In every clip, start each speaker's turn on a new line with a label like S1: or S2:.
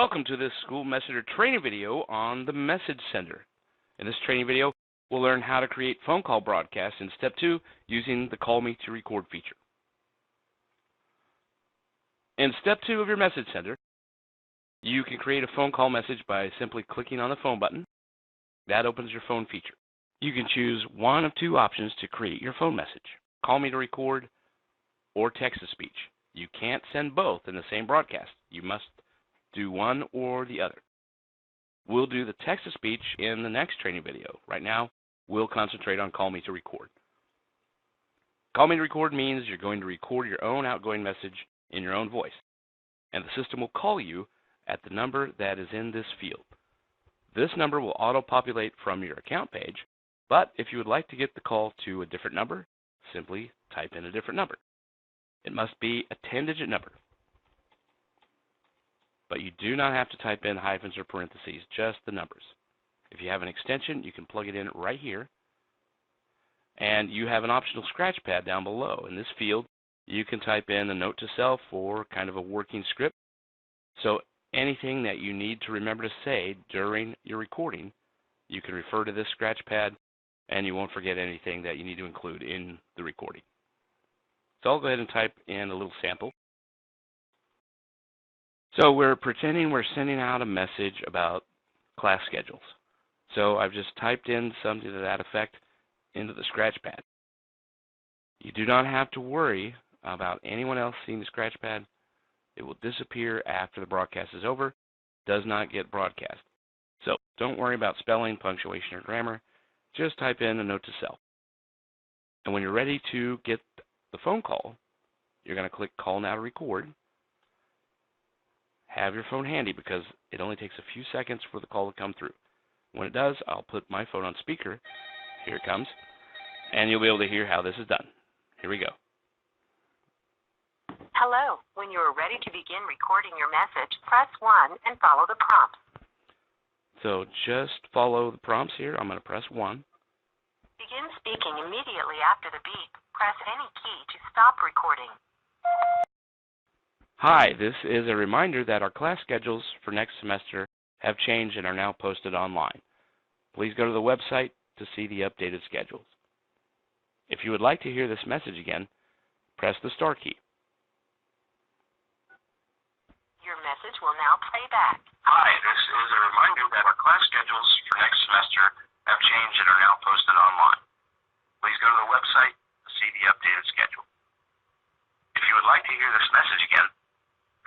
S1: Welcome to this SchoolMessenger training video on the message sender. In this training video, we'll learn how to create phone call broadcasts in Step 2 using the Call Me to Record feature. In Step 2 of your message sender, you can create a phone call message by simply clicking on the phone button. That opens your phone feature. You can choose one of two options to create your phone message: Call Me to Record or Text-to-Speech. You can't send both in the same broadcast. You must do one or the other. We'll do the text-to-speech in the next training video. Right now, we'll concentrate on Call Me to Record. Call Me to Record means you're going to record your own outgoing message in your own voice, and the system will call you at the number that is in this field. This number will auto-populate from your account page, but if you would like to get the call to a different number, simply type in a different number. It must be a 10-digit number. But you do not have to type in hyphens or parentheses, just the numbers. If you have an extension, you can plug it in right here. And you have an optional scratch pad down below. In this field, you can type in a note to self or kind of a working script. So anything that you need to remember to say during your recording, you can refer to this scratch pad, and you won't forget anything that you need to include in the recording. So I'll go ahead and type in a little sample. So we're pretending we're sending out a message about class schedules. So I've just typed in something to that effect into the scratch pad. You do not have to worry about anyone else seeing the scratch pad. It will disappear after the broadcast is over. It does not get broadcast. So don't worry about spelling, punctuation, or grammar. Just type in a note to self. And when you're ready to get the phone call, you're going to click Call Now to Record. Have your phone handy because it only takes a few seconds for the call to come through. When it does, I'll put my phone on speaker. Here it comes. And you'll be able to hear how this is done. Here we go.
S2: Hello. When you are ready to begin recording your message, press 1 and follow the prompts.
S1: So just follow the prompts here. I'm going to press 1.
S2: Begin speaking immediately after the beep. Press any key to stop recording.
S1: Hi, this is a reminder that our class schedules for next semester have changed and are now posted online. Please go to the website to see the updated schedules. If you would like to hear this message again, press the star key.
S2: Your message will now play back.
S3: Hi, this is a reminder that our class schedules for next semester have changed and are now posted online. Please go to the website to see the updated schedule. If you would like to hear this message again,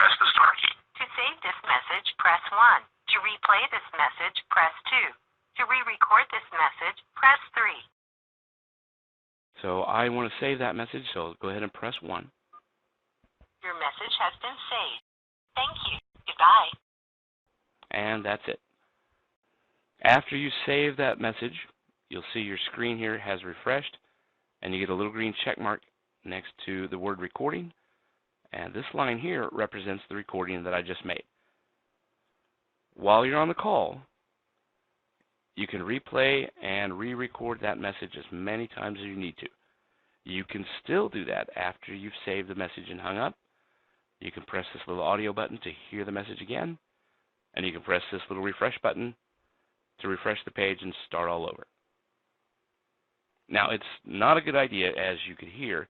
S3: press the star key.
S2: To save this message, press 1. To replay this message, press 2. To re-record this message, press 3.
S1: So I want to save that message, so go ahead and press 1.
S2: Your message has been saved. Thank you. Goodbye.
S1: And that's it. After you save that message, you'll see your screen here has refreshed, and you get a little green check mark next to the word recording. And this line here represents the recording that I just made. While you're on the call, you can replay and re-record that message as many times as you need to. You can still do that after you've saved the message and hung up. You can press this little audio button to hear the message again, and you can press this little refresh button to refresh the page and start all over. Now, it's not a good idea, as you could hear,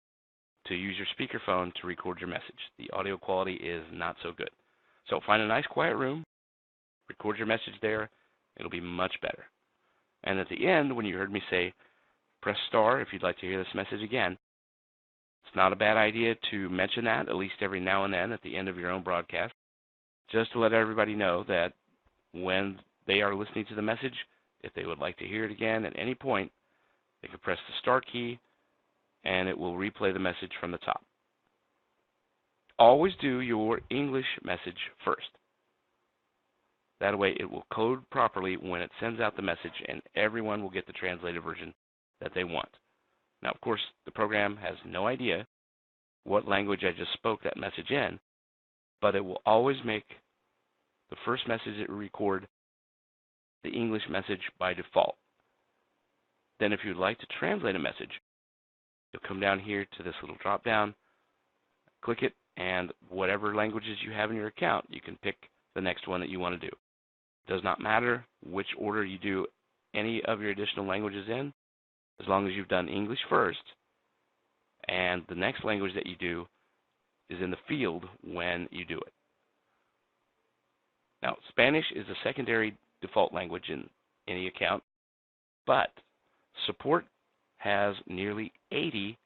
S1: to use your speakerphone to record your message. The audio quality is not so good. So find a nice quiet room, record your message there. It'll be much better. And at the end, when you heard me say, press star if you'd like to hear this message again, it's not a bad idea to mention that at least every now and then at the end of your own broadcast, just to let everybody know that when they are listening to the message, if they would like to hear it again at any point, they can press the star key and it will replay the message from the top. Always do your English message first. That way it will code properly when it sends out the message, and everyone will get the translated version that they want. Now, of course, the program has no idea what language I just spoke that message in, but it will always make the first message it record the English message by default. Then if you'd like to translate a message, you'll come down here to this little drop down, click it, and whatever languages you have in your account, you can pick the next one that you want to do. It does not matter which order you do any of your additional languages in, as long as you've done English first, and the next language that you do is in the field when you do it. Now, Spanish is a secondary default language in any account, but support has nearly 80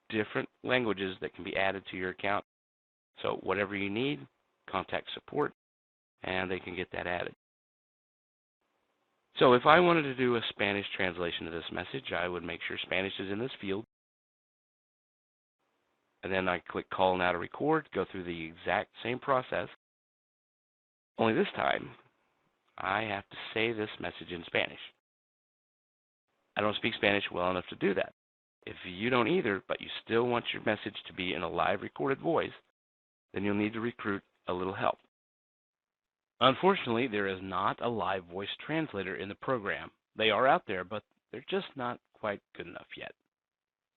S1: different languages that can be added to your account. So whatever you need, contact support, and they can get that added. So if I wanted to do a Spanish translation of this message, I would make sure Spanish is in this field. And then I click Call Now to Record, go through the exact same process. Only this time, I have to say this message in Spanish. I don't speak Spanish well enough to do that. If you don't either, but you still want your message to be in a live recorded voice, then you'll need to recruit a little help. Unfortunately, there is not a live voice translator in the program. They are out there, but they're just not quite good enough yet.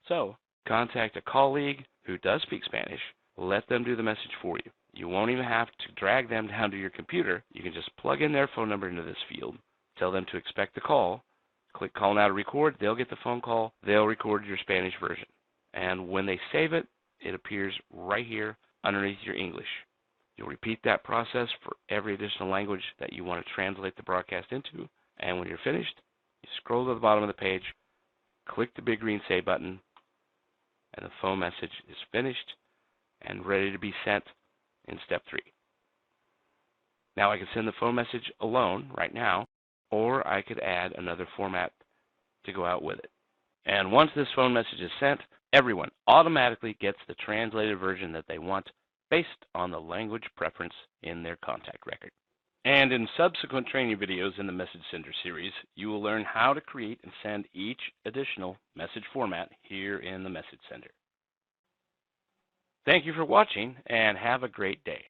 S1: So, contact a colleague who does speak Spanish. Let them do the message for you. You won't even have to drag them down to your computer. You can just plug in their phone number into this field, tell them to expect the call, click Call Now to Record, they'll get the phone call, they'll record your Spanish version. And when they save it, it appears right here underneath your English. You'll repeat that process for every additional language that you want to translate the broadcast into, and when you're finished, you scroll to the bottom of the page, click the big green Save button, and the phone message is finished and ready to be sent in step 3. Now I can send the phone message alone right now, or I could add another format to go out with it. And once this phone message is sent, everyone automatically gets the translated version that they want based on the language preference in their contact record. And in subsequent training videos in the Message Sender series, you will learn how to create and send each additional message format here in the Message Sender. Thank you for watching, and have a great day.